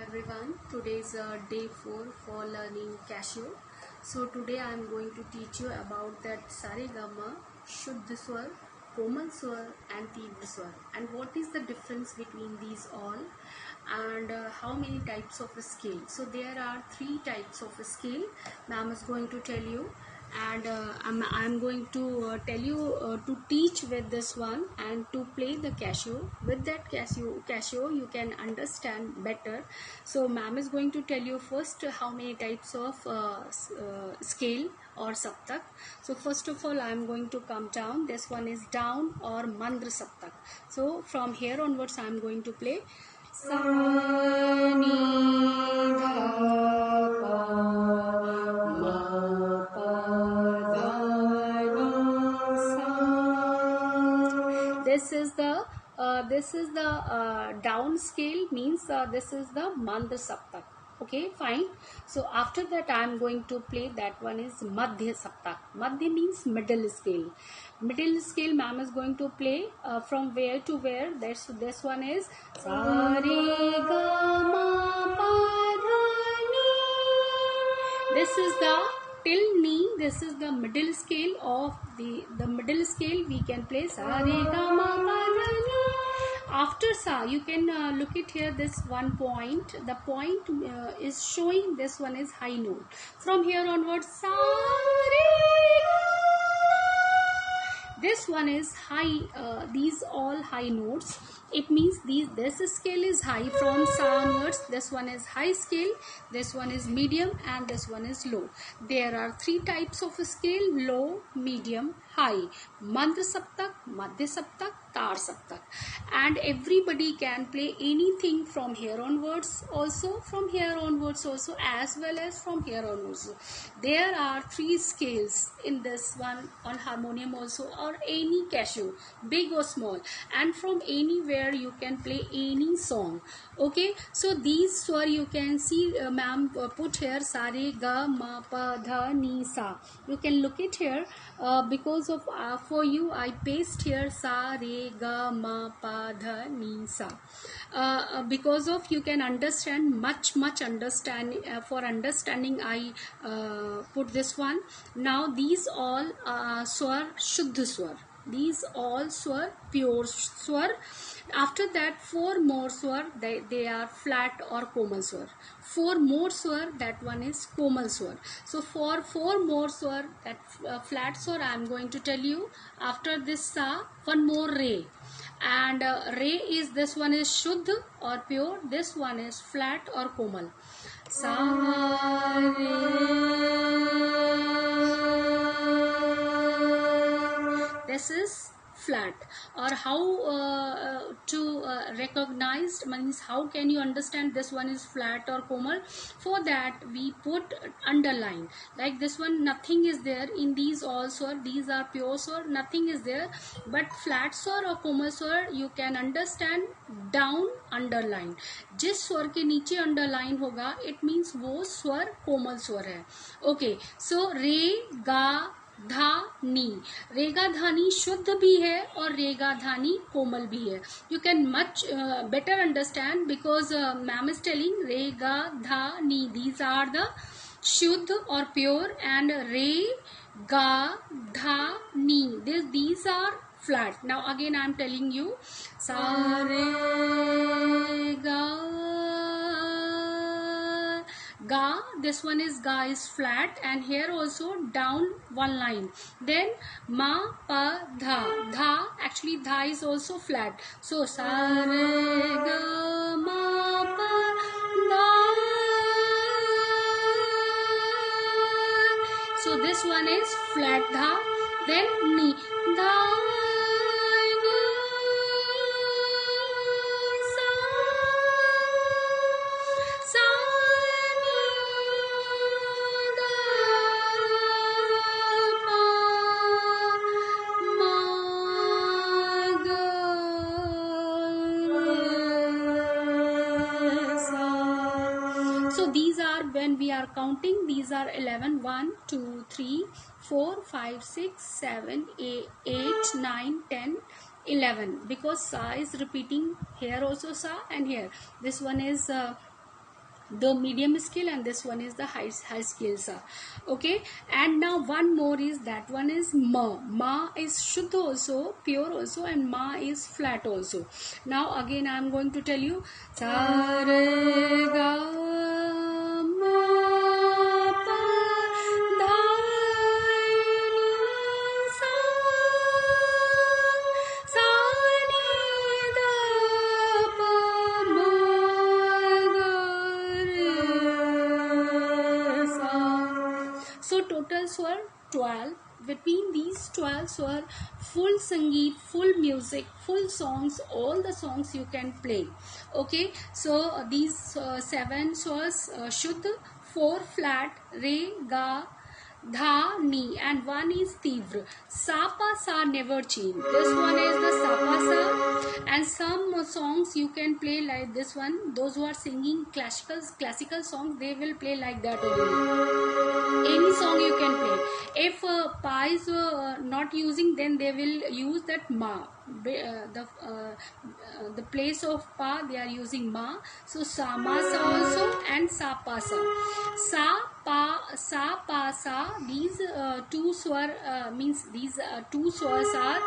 everyone. Today is day 4 for learning Casio. So today I am going to teach you about that Saregama, Shuddha Swar, Komal Swar and Tivra Swar, and what is the difference between these all, and how many types of a scale. So there are 3 types of a scale. Ma'am is going to tell you, and I'm going to tell you to teach with this one and to play the Casio. With that Casio you can understand better. So ma'am is going to tell you first how many types of scale or saptak. So first of all I am going to come down. This one is down or mandra saptak. So from here onwards I am going to play sa ni dha pa ma pa dha ni sa. This is the down scale, means this is the mandra saptak. Okay, fine. So after that I am going to play that one is madhya saptak. Madhya means middle scale. Middle scale ma'am is going to play from where to where. This one is sa re ga ma pa dha ni. This is the till ni. This is the middle scale of the middle scale. We can play sa re ga ma pa dha ni. After sa you can look it here, this one point. The point is showing this one is high note. From here onwards sa re ga. This one is high. These all high notes. It means this scale is high from sa onwards. This one is high scale, this one is medium, and this one is low. There are 3 types of scale: low, medium, high. Mandra saptak, madhya saptak, tar saptak. And everybody can play anything from here onwards also, from here onwards also, as well as from here onwards. There are 3 scales in this one, on harmonium also, or any Casio, big or small, and from anywhere you can play any song. Okay, so these swar you can see, ma'am put here sa re ga ma pa dha ni sa. You can look it here, because of for you I paste here sa re ga ma pa dha ni sa, because of you can understand much understanding, for understanding I put this one. Now these all swar shuddha swar. These all swar pure swar. After that 4 more swar, they are flat or komal swar. 4 more swar, that one is komal swar. So for 4 more swar, that flat swar I am going to tell you. After this sa, one more re, and re is, this one is shuddh or pure, this one is flat or komal. Sa re. This is flat. Or how to recognize, means how can you understand this one is flat or komal? For that we put underline. Like this one, nothing is there in these all swar. These are pure swar, nothing is there. But flat swar or komal swar you can understand down underline. जिस स्वर के नीचे underline होगा, it means वो स्वर कोमल स्वर है. Okay, सो रे गा धा नी. रेगा धानी शुद्ध भी है और रेगा धानी कोमल भी है. You can much better understand because ma'am is telling रेगा धा नी. दीज आर द शुद्ध और प्योर, एंड रे गा धा नी, these are flat. Now again I am telling you sa re ga ga. This one is ga is flat, and here also down one line. Then ma pa dha. Dha, actually dha is also flat. So sa re ga ma pa dha. So this one is flat dha. Then ni dha. These are, when we are counting, these are 11. 1 2 3 4 5 6 7 8 9 10 11, because sa is repeating here also sa, and here this one is the medium scale, and this one is the high scale sa. Okay, and now one more is, that one is ma is shuddha also, pure also, and ma is flat also. Now again I am going to tell you sa re ga ma pa dha ni sa sa ni da pa ma ga re sa. So total swar 12. Between these 12 swar, full sangeet, full music, full songs, all the songs you can play. Okay, so these 7 swars, shuddha, 4 flat, re, ga, dha, ni, and one is tivra. Sa pa sa never change. This one is the sa pa sa, and some songs you can play like this one. Those who are singing classical songs, they will play like that only. Any song you can play. If pa is not using, then they will use that ma. The place of pa they are using ma. So sa ma sa also, and sa pa sa. Sa pa sa. These two swar means these two swars are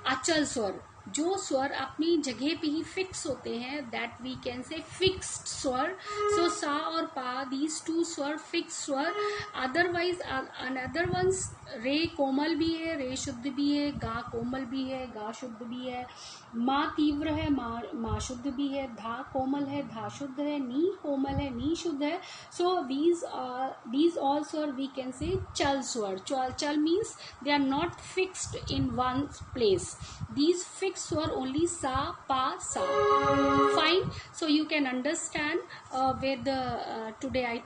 achal swar. जो स्वर अपनी जगह पे ही fix होते हैं, that we can say fixed swar. So सा और पा, these two swar fix swar. Otherwise another once रे कोमल भी है, रे शुद्ध भी है, गा कोमल भी है, गा शुद्ध भी है, मा तीव्र है, मा शुद्ध भी है, धा कोमल है, धा शुद्ध है, नी कोमल है, नी शुद्ध है. सो these all स्वर वी कैन से चल स्वर. चल means they are not fixed in one place. These fixed swar only sa, pa, sa. Fine. So you can understand where the today I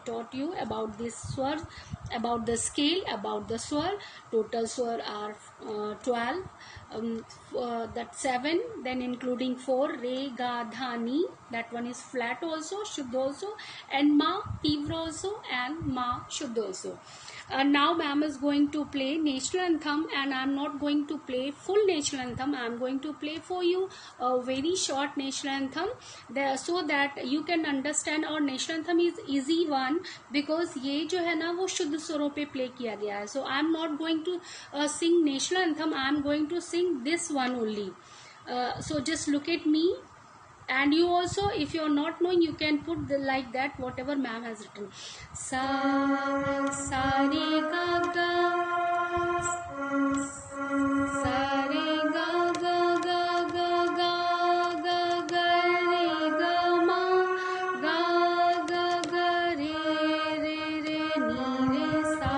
taught you about this swar, about the scale, about the swar. Total swar are 12. That 7, then including 4, re, ga, dha, ni. That one is flat also, shuddha also, and ma, tivra also, and ma, shuddha also. Now ma'am is going to play national anthem, and I am not going to play full national anthem. I am going to play for you a very short national anthem there, so that you can understand. Our national anthem is easy one, because ये जो है ना वो शुद्ध स्वरों पे play किया गया है. So I am not going to sing national anthem. I am going to sing this one only. So just look at me. And you also, if you are not knowing, you can put the like that whatever ma'am has written. Sa re ga ga, sa re ga ga ga ga ga ga ga re ga ma, ga ga ga re re re ni re sa.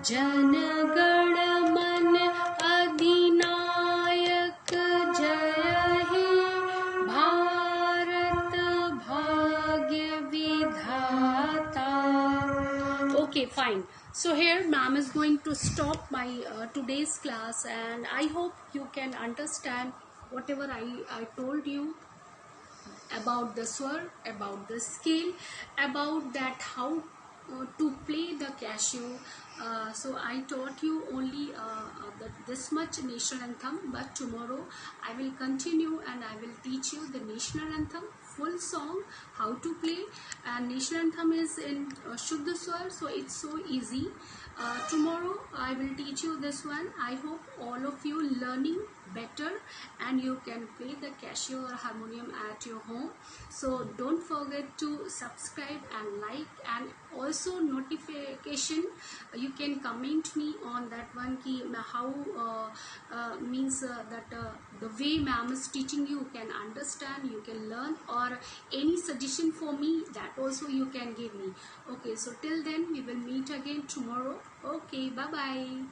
Jan gad man adinayak jay he, okay, fine. So here ma'am is going to stop my today's class, and I hope you can understand whatever I told you about the swar, about the scale, about that how to play the Casio. So I taught you only this much national anthem, but tomorrow I will continue and I will teach you the national anthem full song, how to play. And national anthem is in Shuddha Swar, so it's so easy. Tomorrow I will teach you this one. I hope all of you learning better and you can play the Casio or harmonium at your home. So don't forget to subscribe and like, and also notification. You can comment me on that one ki how means that the way ma'am is teaching you can understand, you can learn, or any suggestion for me, that also you can give me. Okay, so till then we will meet again tomorrow. Okay, bye bye.